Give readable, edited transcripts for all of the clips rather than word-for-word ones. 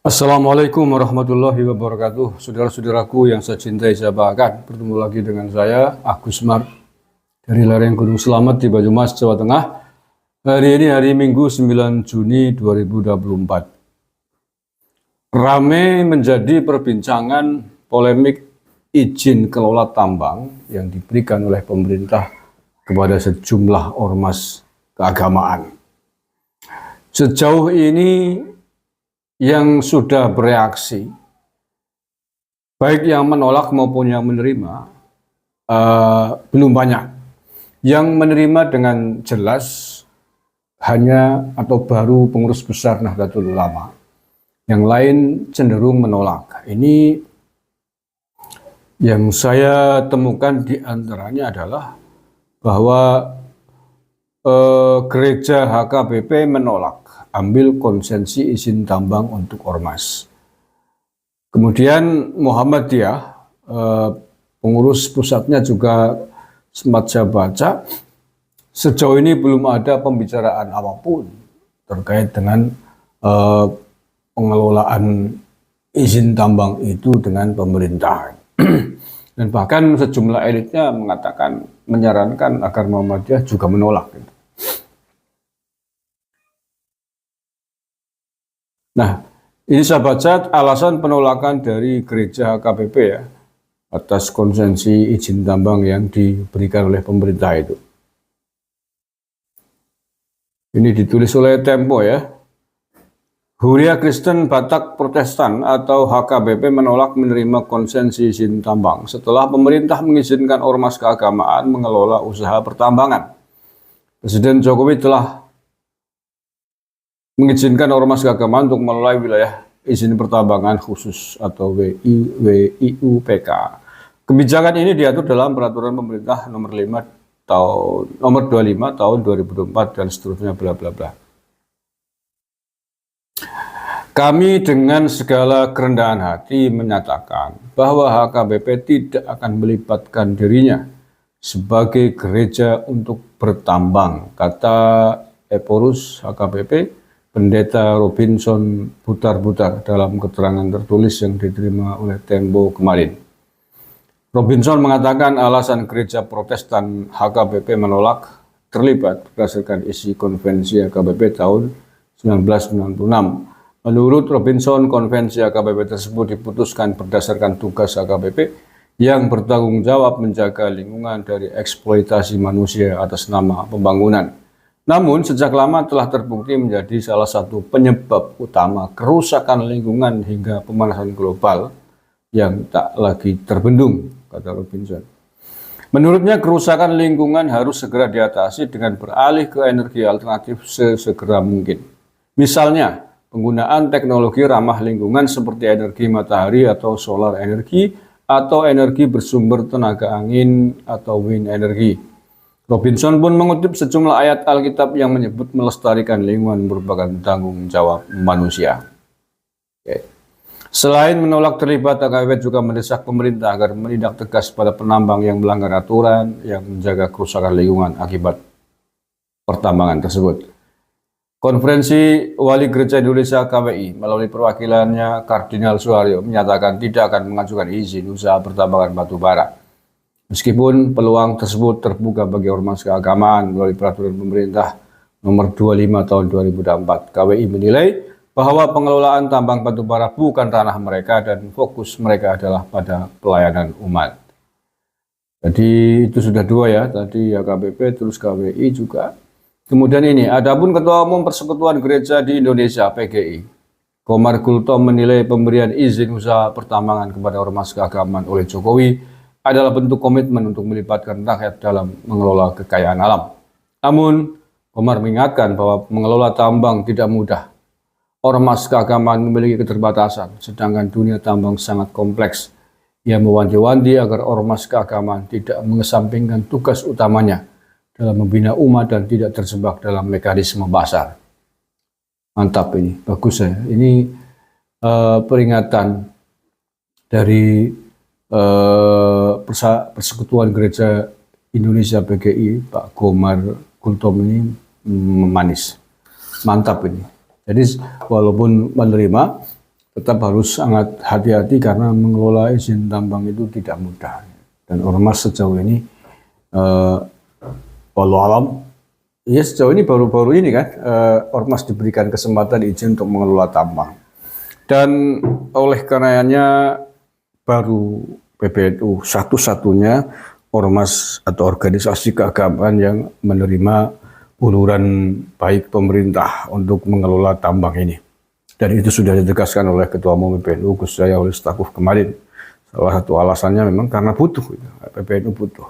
Assalamualaikum warahmatullahi wabarakatuh. Saudara-saudaraku yang saya cintai, saya banggakan, bertemu lagi dengan saya, Agus Mar, dari lereng Gunung Selamet di Banyumas, Jawa Tengah. Hari ini hari Minggu 9 Juni 2024. Ramai menjadi perbincangan polemik izin kelola tambang yang diberikan oleh pemerintah kepada sejumlah ormas keagamaan. Sejauh ini yang sudah bereaksi, baik yang menolak maupun yang menerima, belum banyak. Yang menerima dengan jelas hanya atau baru pengurus besar Nahdlatul Ulama. Yang lain cenderung menolak. Ini yang saya temukan di antaranya adalah bahwa gereja HKBP menolak ambil konsensi izin tambang untuk ormas. Kemudian Muhammadiyah, pengurus pusatnya juga sempat saya baca, sejauh ini belum ada pembicaraan apapun terkait dengan pengelolaan izin tambang itu dengan pemerintah. Dan bahkan sejumlah elitnya mengatakan, menyarankan agar Muhammadiyah juga menolak. Nah, ini saya baca alasan penolakan dari gereja HKBP ya, atas konsensi izin tambang yang diberikan oleh pemerintah itu. Ini ditulis oleh Tempo ya. Huria Kristen Batak Protestan atau HKBP menolak menerima konsensi izin tambang setelah pemerintah mengizinkan ormas keagamaan mengelola usaha pertambangan. Presiden Jokowi telah mengizinkan ormas keagamaan untuk mengelola wilayah izin pertambangan khusus atau WIUPK. Kebijakan ini diatur dalam peraturan pemerintah nomor 25 tahun 2024 dan seterusnya bla bla bla. Kami dengan segala kerendahan hati menyatakan bahwa HKBP tidak akan melibatkan dirinya sebagai gereja untuk bertambang, kata Eporus HKBP Pendeta Robinson Butar-Butar dalam keterangan tertulis yang diterima oleh Tempo kemarin. Robinson mengatakan alasan gereja Protestan HKBP menolak terlibat berdasarkan isi konvensi HKBP tahun 1996. Menurut Robinson, konvensi HKBP tersebut diputuskan berdasarkan tugas HKBP yang bertanggung jawab menjaga lingkungan dari eksploitasi manusia atas nama pembangunan. Namun, sejak lama telah terbukti menjadi salah satu penyebab utama kerusakan lingkungan hingga pemanasan global yang tak lagi terbendung, kata Robinson. Menurutnya, kerusakan lingkungan harus segera diatasi dengan beralih ke energi alternatif sesegera mungkin. Misalnya, penggunaan teknologi ramah lingkungan seperti energi matahari atau solar energi atau energi bersumber tenaga angin atau wind energy. Robinson pun mengutip sejumlah ayat Alkitab yang menyebut melestarikan lingkungan merupakan tanggung jawab manusia. Oke. Selain menolak terlibat, HKBP juga mendesak pemerintah agar menindak tegas pada penambang yang melanggar aturan yang menjaga kerusakan lingkungan akibat pertambangan tersebut. Konferensi Wali Gereja Indonesia KWI melalui perwakilannya Kardinal Suharyo menyatakan tidak akan mengajukan izin usaha pertambangan batu bara. Meskipun peluang tersebut terbuka bagi ormas keagamaan melalui peraturan pemerintah nomor 25 tahun 2024, KWI menilai bahwa pengelolaan tambang batubara bukan ranah mereka dan fokus mereka adalah pada pelayanan umat. Jadi itu sudah dua ya, tadi HKBP terus KWI juga. Kemudian ini, adapun Ketua Umum Persekutuan Gereja di Indonesia PGI, Komar Gultom menilai pemberian izin usaha pertambangan kepada ormas keagamaan oleh Jokowi adalah bentuk komitmen untuk melibatkan rakyat dalam mengelola kekayaan alam. Namun, Komar mengingatkan bahwa mengelola tambang tidak mudah. Ormas keagamaan memiliki keterbatasan, sedangkan dunia tambang sangat kompleks. Ia mewanti-wanti agar ormas keagamaan tidak mengesampingkan tugas utamanya dalam membina umat dan tidak terjebak dalam mekanisme pasar. Mantap ini, bagus ya. Ini peringatan dari Persekutuan Gereja Indonesia PGI, Pak Komar Gultom ini manis, mantap ini. Jadi walaupun menerima, tetap harus sangat hati-hati karena mengelola izin tambang itu tidak mudah. Dan ormas sejauh ini, walau alam, ya sejauh ini baru-baru ini kan, ormas diberikan kesempatan izin untuk mengelola tambang. Dan oleh karenanya baru PBNU satu-satunya ormas atau organisasi keagamaan yang menerima uluran baik pemerintah untuk mengelola tambang ini. Dan itu sudah ditegaskan oleh Ketua Umum PBNU Gus Yahya Stakuf kemarin. Salah satu alasannya memang karena butuh, PBNU butuh.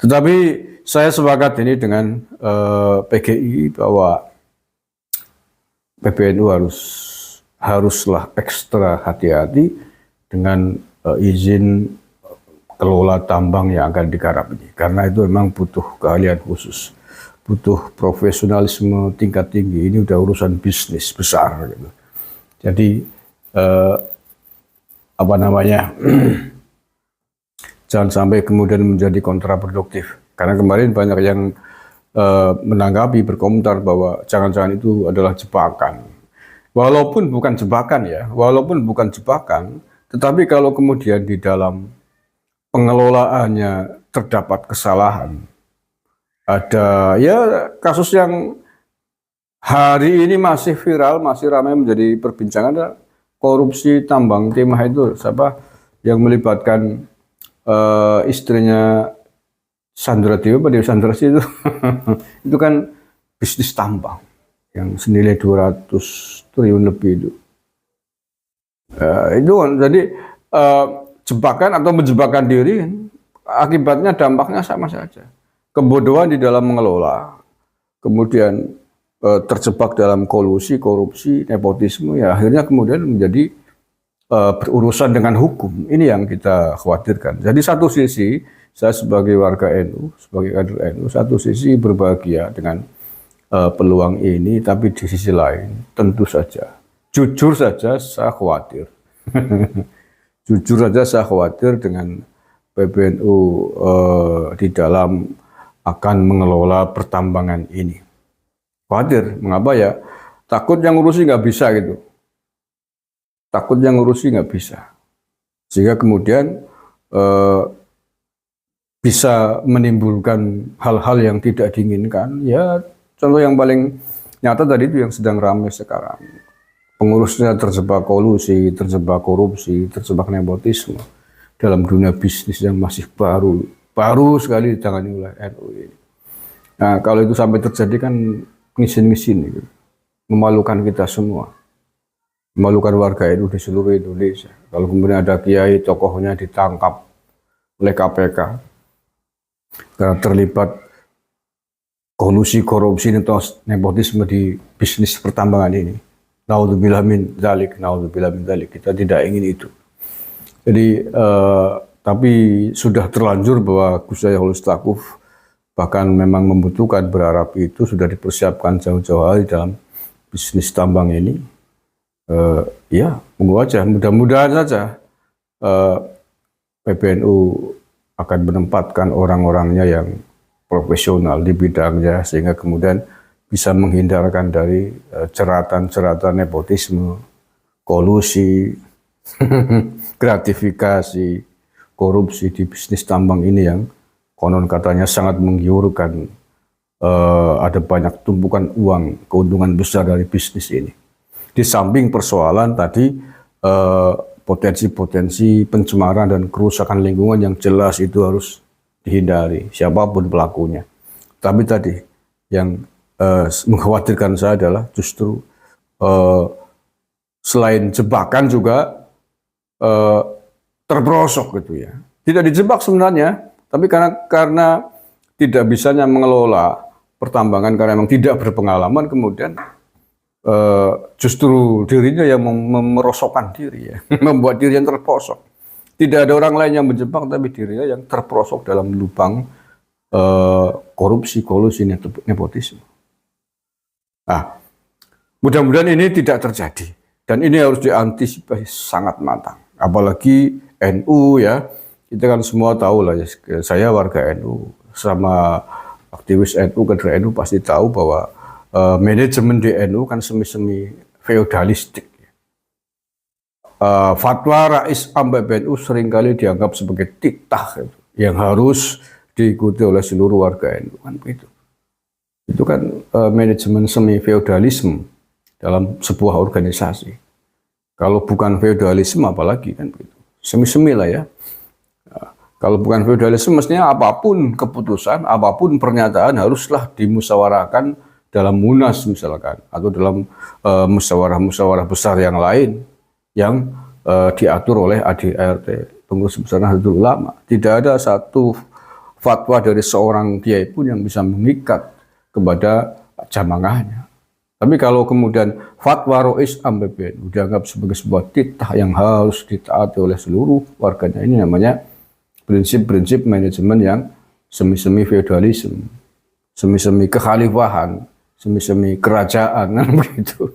Tetapi saya sepakat ini dengan PGI bahwa PBNU haruslah ekstra hati-hati dengan izin kelola tambang yang akan digarap ini, karena itu memang butuh keahlian khusus, butuh profesionalisme tingkat tinggi. Ini udah urusan bisnis besar gitu. Jadi jangan sampai kemudian menjadi kontraproduktif. Karena kemarin banyak yang menanggapi, berkomentar bahwa jangan-jangan itu adalah jebakan. Walaupun bukan jebakan, tetapi kalau kemudian di dalam pengelolaannya terdapat kesalahan, ada ya kasus yang hari ini masih viral, masih ramai menjadi perbincangan, korupsi tambang timah itu, siapa yang melibatkan istrinya Sandra Dewi itu itu kan bisnis tambang yang senilai 200 triliun lebih itu. Itu kan jadi jebakan atau menjebakan diri, akibatnya dampaknya sama saja. Kebodohan di dalam mengelola, kemudian terjebak dalam kolusi, korupsi, nepotisme, ya akhirnya kemudian menjadi berurusan dengan hukum. Ini yang kita khawatirkan. Jadi satu sisi saya sebagai warga NU, sebagai kader NU, satu sisi berbahagia dengan peluang ini, tapi di sisi lain tentu saja, jujur saja saya khawatir. Jujur saja saya khawatir dengan PBNU di dalam akan mengelola pertambangan ini. Khawatir, mengapa ya? Takut yang ngurusi nggak bisa gitu. Takut yang ngurusi nggak bisa. Sehingga kemudian bisa menimbulkan hal-hal yang tidak diinginkan. Ya, contoh yang paling nyata tadi itu yang sedang ramai sekarang. Pengurusnya terjebak kolusi, terjebak korupsi, terjebak nepotisme dalam dunia bisnis yang masih baru sekali ditangani oleh NU ini. Nah, kalau itu sampai terjadi kan ngisin-ngisin gitu. Memalukan kita semua. Memalukan warga NU di seluruh Indonesia. Kalau kemudian ada kiai tokohnya ditangkap oleh KPK karena terlibat kolusi, korupsi, atau nepotisme di bisnis pertambangan ini. Naudzubillah min dzalik, kita tidak ingin itu. Jadi tapi sudah terlanjur bahwa Gus Yahya Stakuf bahkan memang membutuhkan, berharap itu sudah dipersiapkan jauh-jauh hari dalam bisnis tambang ini. Ya, mudah-mudahan saja PBNU akan menempatkan orang-orangnya yang profesional di bidangnya, sehingga kemudian bisa menghindarkan dari ceratan-ceratan nepotisme, kolusi, gratifikasi, korupsi di bisnis tambang ini yang konon katanya sangat menggiurkan. Ada banyak tumpukan uang, keuntungan besar dari bisnis ini. Di samping persoalan tadi potensi-potensi pencemaran dan kerusakan lingkungan yang jelas itu harus dihindari, siapapun pelakunya. Tapi tadi yang mengkhawatirkan saya adalah justru selain jebakan juga terperosok gitu ya. Tidak dijebak sebenarnya, tapi karena tidak bisanya mengelola pertambangan karena memang tidak berpengalaman, kemudian justru dirinya yang merosokkan diri ya, membuat diri yang terperosok. Tidak ada orang lain yang menjebak, tapi dirinya yang terperosok dalam lubang korupsi, kolusi, nepotisme. Nah, mudah-mudahan ini tidak terjadi, dan ini harus diantisipasi sangat matang. Apalagi NU ya, kita kan semua tahu lah ya, saya warga NU, sama aktivis NU, kader NU pasti tahu bahwa manajemen di NU kan semi-semi feodalistik. fatwa Rais Am PBNU seringkali dianggap sebagai titah gitu, yang harus diikuti oleh seluruh warga NU kan begitu. Itu kan manajemen semi feodalisme dalam sebuah organisasi. Kalau bukan feodalisme apalagi kan begitu. Semi-semi lah ya. Kalau bukan feodalisme mestinya apapun keputusan, apapun pernyataan haruslah dimusyawarahkan dalam munas misalkan, atau dalam musyawarah-musyawarah besar yang lain yang diatur oleh ADRT, Pengurus Besar Nahdlatul Ulama. Tidak ada satu fatwa dari seorang kiai pun yang bisa mengikat kepada jamaahnya. Tapi kalau kemudian fatwa Rais Am PBNU dianggap sebagai sebuah titah yang harus ditaati oleh seluruh warganya, ini namanya prinsip-prinsip manajemen yang semi-semi feodalisme, semi-semi kekhalifahan, semi-semi kerajaan, kan begitu.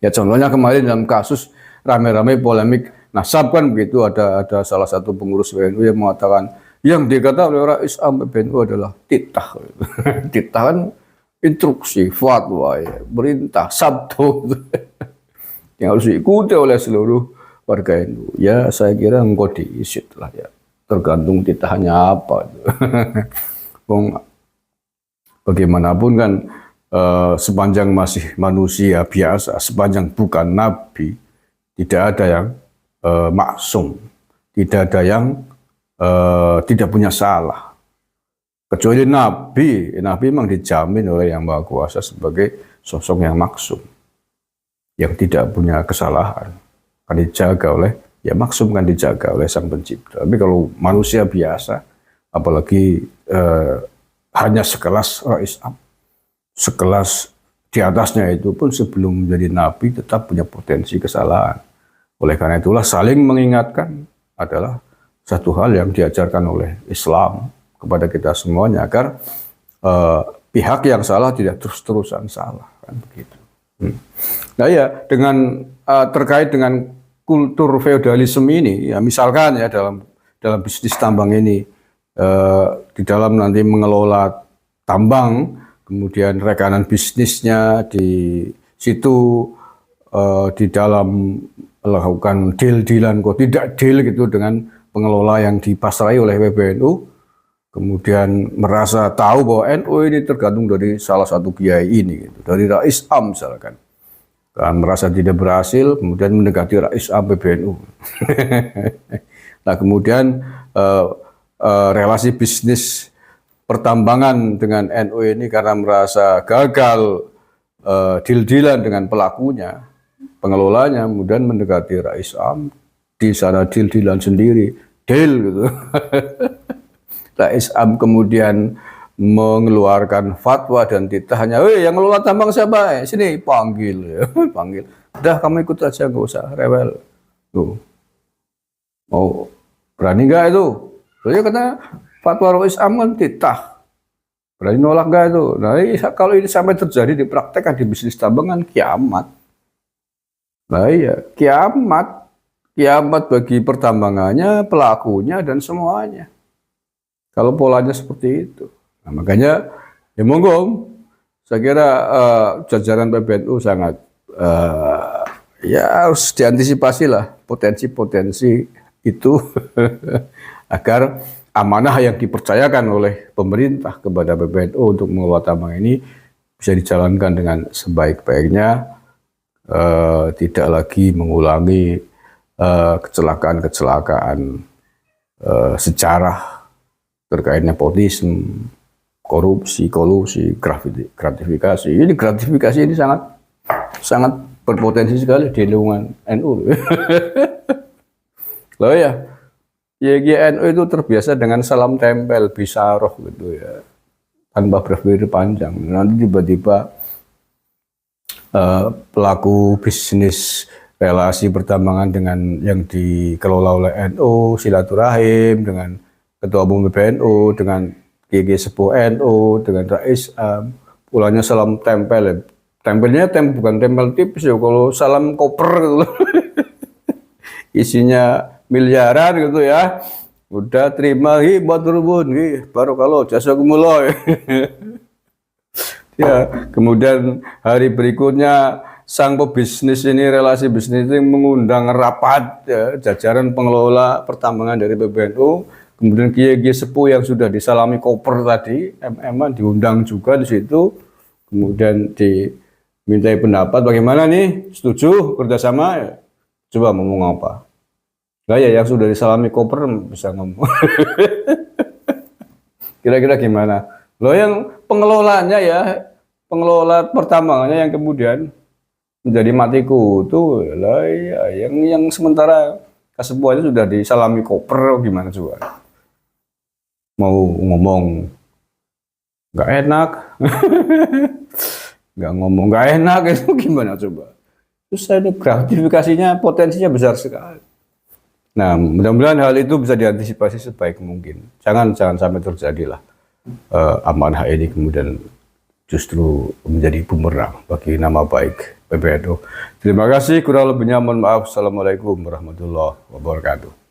Ya contohnya kemarin dalam kasus rame-rame polemik nasab kan begitu, ada salah satu pengurus WNU yang mengatakan yang dikata oleh Rais Am PBNU adalah titah. Titah kan instruksi, fatwa, ya, perintah, sabtu yang harus diikuti oleh seluruh warga NU. Ya saya kira engkau diisit lah ya. Tergantung titahnya apa. Bagaimanapun kan sepanjang masih manusia biasa, sepanjang bukan nabi, tidak ada yang maksum, tidak ada yang tidak punya salah. Kecuali nabi memang dijamin oleh Yang Maha Kuasa sebagai sosok yang maksum, yang tidak punya kesalahan, akan dijaga oleh ya maksum, kan dijaga oleh Sang Pencipta. Tapi kalau manusia biasa, apalagi hanya sekelas Rais Am, sekelas di atasnya itu pun sebelum menjadi nabi tetap punya potensi kesalahan. Oleh karena itulah saling mengingatkan adalah satu hal yang diajarkan oleh Islam kepada kita semuanya, agar pihak yang salah tidak terus-terusan salah, kan begitu. Nah ya, dengan terkait dengan kultur feodalisme ini, ya misalkan ya dalam bisnis tambang ini, di dalam nanti mengelola tambang, kemudian rekanan bisnisnya di situ, di dalam melakukan deal-dealan kok tidak deal gitu dengan pengelola yang dipasrai oleh PBNU, kemudian merasa tahu bahwa NU ini tergantung dari salah satu kiai ini, gitu, dari Rais Am misalkan. Kan merasa tidak berhasil, kemudian mendekati Rais Am PBNU. Nah kemudian relasi bisnis pertambangan dengan NU ini karena merasa gagal deal-dealan dengan pelakunya, pengelolanya, kemudian mendekati Rais Am, di sana deal-dealan sendiri, deal gitu. Rais Am kemudian mengeluarkan fatwa dan titahnya, yang ngelola tambang siapa? Sini panggil, ya. Panggil. Udah kamu ikut aja, nggak usah rewel. Tuh, mau berani nggak itu? Soalnya kata fatwa Rais Am kan titah, berani nolak nggak itu? Nah kalau ini sampai terjadi di praktek di bisnis tambang kan kiamat. Nah iya, kiamat bagi pertambangannya, pelakunya dan semuanya. Kalau polanya seperti itu. Nah, makanya ya monggo, saya kira jajaran PBNU sangat ya harus diantisipasi lah potensi-potensi itu agar amanah yang dipercayakan oleh pemerintah kepada PBNU untuk mengelola tambang ini bisa dijalankan dengan sebaik-baiknya, tidak lagi mengulangi kecelakaan-kecelakaan sejarah terkait nepotisme, korupsi, kolusi, gratifikasi. Ini gratifikasi ini sangat berpotensi sekali di lingkungan NU. Loh ya, YGNU itu terbiasa dengan salam tempel, bisaroh gitu ya, tanpa berpikir panjang. Nanti tiba-tiba pelaku bisnis relasi pertambangan dengan yang dikelola oleh NU, silaturahim dengan Ketua Umum PBNU, dengan GG Sepuh NU, dengan Rais Am, pulangnya salam tempel. Tempelnya bukan tempel tipis ya, kalau salam koper gitu. Isinya miliaran gitu ya. Udah terima buat rubun, baru kalau jasa kumuloy. Ya, kemudian hari berikutnya sang pebisnis ini, relasi bisnis ini mengundang rapat jajaran pengelola pertambangan dari PBNU, kemudian kiai-kiai sepuh yang sudah disalami koper tadi, MM diundang juga di situ, kemudian dimintai pendapat bagaimana nih, setuju kerjasama, coba ngomong apa? Lah ya yang sudah disalami koper bisa ngomong. Kira-kira gimana? Lo yang pengelolanya ya, pengelola pertambangannya yang kemudian menjadi mati kutu, lah ya, yang sementara kesepuhannya sudah disalami koper, gimana coba? Mau ngomong nggak enak, nggak ngomong nggak enak itu gimana coba? Terus ini gratifikasinya potensinya besar sekali. Nah, mudah-mudahan hal itu bisa diantisipasi sebaik mungkin. Jangan sampai terjadilah amanah ini kemudian justru menjadi bumerang bagi nama baik PBNU. Terima kasih, kurang lebihnya mohon maaf. Assalamualaikum warahmatullahi wabarakatuh.